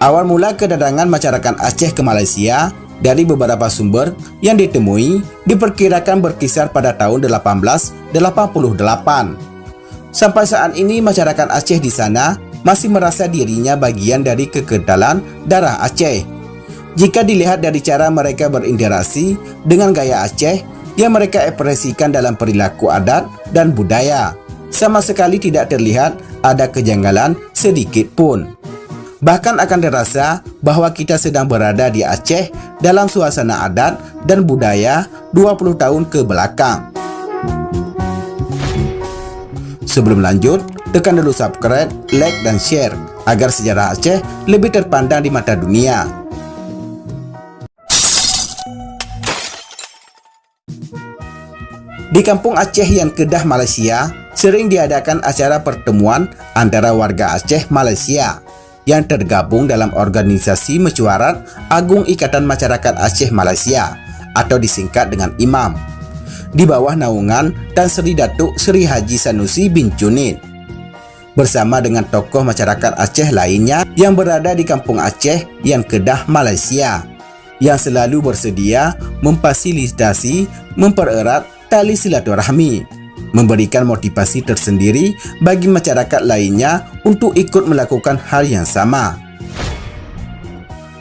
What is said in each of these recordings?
Awal mula kedatangan masyarakat Aceh ke Malaysia dari beberapa sumber yang ditemui diperkirakan berkisar pada tahun 1888. Sampai saat ini masyarakat Aceh di sana masih merasa dirinya bagian dari kekentalan darah Aceh. Jika dilihat dari cara mereka berinteraksi dengan gaya Aceh yang mereka ekspresikan dalam perilaku adat dan budaya, sama sekali tidak terlihat ada kejanggalan sedikit pun. Bahkan akan terasa bahwa kita sedang berada di Aceh dalam suasana adat dan budaya 20 tahun ke belakang. Sebelum lanjut, tekan dulu subscribe, like, dan share agar sejarah Aceh lebih terpandang di mata dunia. Di kampung Aceh yang Kedah, Malaysia, sering diadakan acara pertemuan antara warga Aceh Malaysia yang tergabung dalam organisasi mesyuarat Agung Ikatan Masyarakat Aceh Malaysia atau disingkat dengan IMAM, di bawah naungan Tan Sri Datuk Sri Haji Sanusi bin Junid, bersama dengan tokoh masyarakat Aceh lainnya yang berada di kampung Aceh yang Kedah, Malaysia, yang selalu bersedia memfasilitasi, mempererat tali silaturahmi, memberikan motivasi tersendiri bagi masyarakat lainnya untuk ikut melakukan hal yang sama.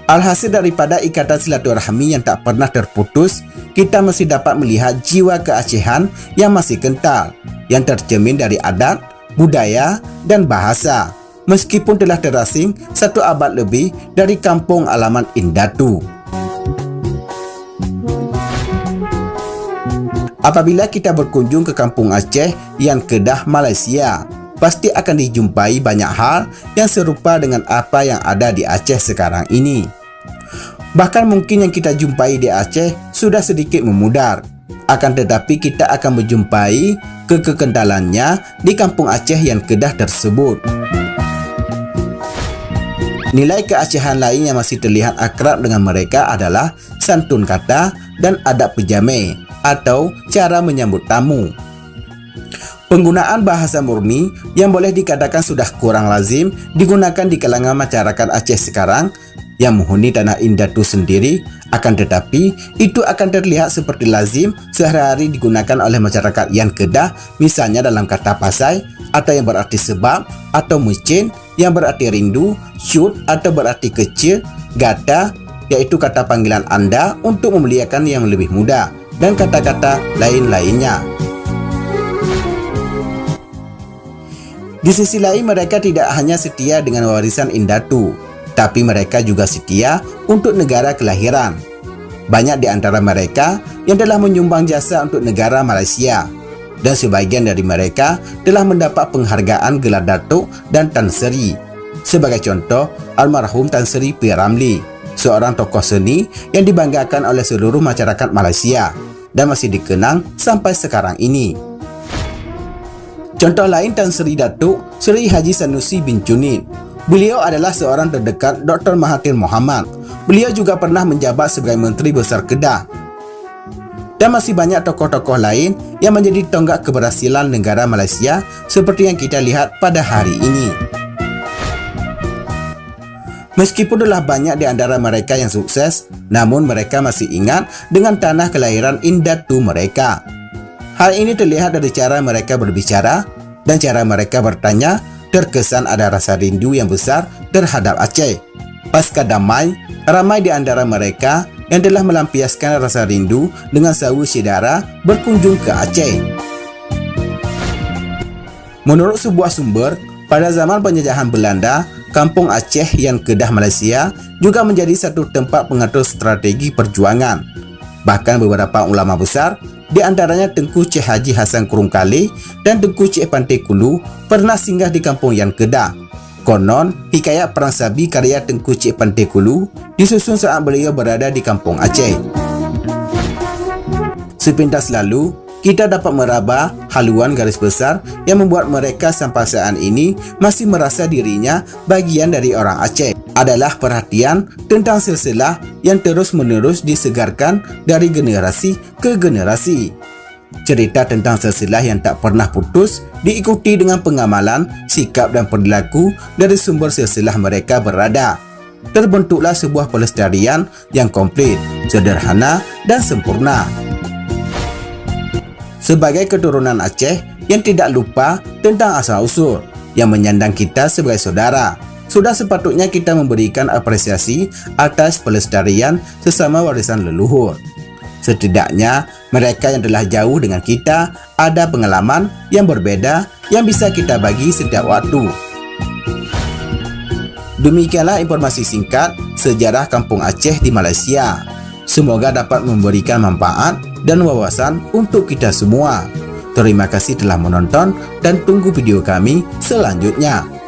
Alhasil daripada ikatan silaturahmi yang tak pernah terputus, kita masih dapat melihat jiwa keacehan yang masih kental, yang tercermin dari adat, budaya, dan bahasa, meskipun telah terasing 1 abad lebih dari kampung halaman Indatu. Apabila kita berkunjung ke kampung Aceh yang Kedah, Malaysia, pasti akan dijumpai banyak hal yang serupa dengan apa yang ada di Aceh sekarang ini. Bahkan mungkin yang kita jumpai di Aceh sudah sedikit memudar, akan tetapi kita akan menjumpai kekentalannya di kampung Aceh yang Kedah tersebut. Nilai keacehan lain yang masih terlihat akrab dengan mereka adalah santun kata dan adab pejameh atau cara menyambut tamu. Penggunaan bahasa murni yang boleh dikatakan sudah kurang lazim digunakan di kalangan masyarakat Aceh sekarang yang menghuni tanah Indatu sendiri, akan tetapi itu akan terlihat seperti lazim sehari-hari digunakan oleh masyarakat yang Kedah, misalnya dalam kata pasai atau yang berarti sebab, atau mecin yang berarti rindu, syut atau berarti kecil, gata yaitu kata panggilan anda untuk memuliakan yang lebih muda, dan kata-kata lain-lainnya. Di sisi lain, mereka tidak hanya setia dengan warisan Indatu, tapi mereka juga setia untuk negara kelahiran. Banyak di antara mereka yang telah menyumbang jasa untuk negara Malaysia, dan sebagian dari mereka telah mendapat penghargaan gelar Datuk dan Tan Sri. Sebagai contoh, almarhum Tan Sri P. Ramlee, seorang tokoh seni yang dibanggakan oleh seluruh masyarakat Malaysia dan masih dikenang sampai sekarang ini. Contoh lain, Tan Sri Datuk Sri Haji Sanusi bin Junid. Beliau adalah seorang terdekat Dr. Mahathir Mohamad. Beliau juga pernah menjabat sebagai Menteri Besar Kedah. Dan masih banyak tokoh-tokoh lain yang menjadi tonggak keberhasilan negara Malaysia seperti yang kita lihat pada hari ini. Meskipun telah banyak di antara mereka yang sukses, namun mereka masih ingat dengan tanah kelahiran Indatu mereka. Hal ini terlihat dari cara mereka berbicara dan cara mereka bertanya. Terkesan ada rasa rindu yang besar terhadap Aceh. Pasca damai, ramai di antara mereka yang telah melampiaskan rasa rindu dengan sawu saudara berkunjung ke Aceh. Menurut sebuah sumber, pada zaman penjajahan Belanda, kampung Aceh yang Kedah, Malaysia juga menjadi satu tempat pengatur strategi perjuangan. Bahkan beberapa ulama besar, di antaranya Tengku Cik Haji Hasan Kurungkali dan Tengku Cik Pantai Kulu, pernah singgah di kampung yang Kedah. Konon, hikayat Perang Sabi karya Tengku Cik Pantai Kulu disusun saat beliau berada di kampung Aceh. Sepintas lalu, kita dapat meraba haluan garis besar yang membuat mereka sampai saat ini masih merasa dirinya bagian dari orang Aceh. Adalah perhatian tentang silsilah yang terus-menerus disegarkan dari generasi ke generasi. Cerita tentang silsilah yang tak pernah putus diikuti dengan pengamalan, sikap dan perilaku dari sumber silsilah mereka berada. terbentuklah sebuah pelestarian yang komplit, sederhana, dan sempurna. Sebagai keturunan Aceh yang tidak lupa tentang asal-usul yang menyandang kita sebagai saudara, sudah sepatutnya kita memberikan apresiasi atas pelestarian sesama warisan leluhur. Setidaknya, mereka yang telah jauh dengan kita ada pengalaman yang berbeda yang bisa kita bagi setiap waktu. Demikianlah informasi singkat sejarah Kampung Aceh di Malaysia. Semoga dapat memberikan manfaat dan wawasan untuk kita semua. Terima kasih telah menonton dan tunggu video kami selanjutnya.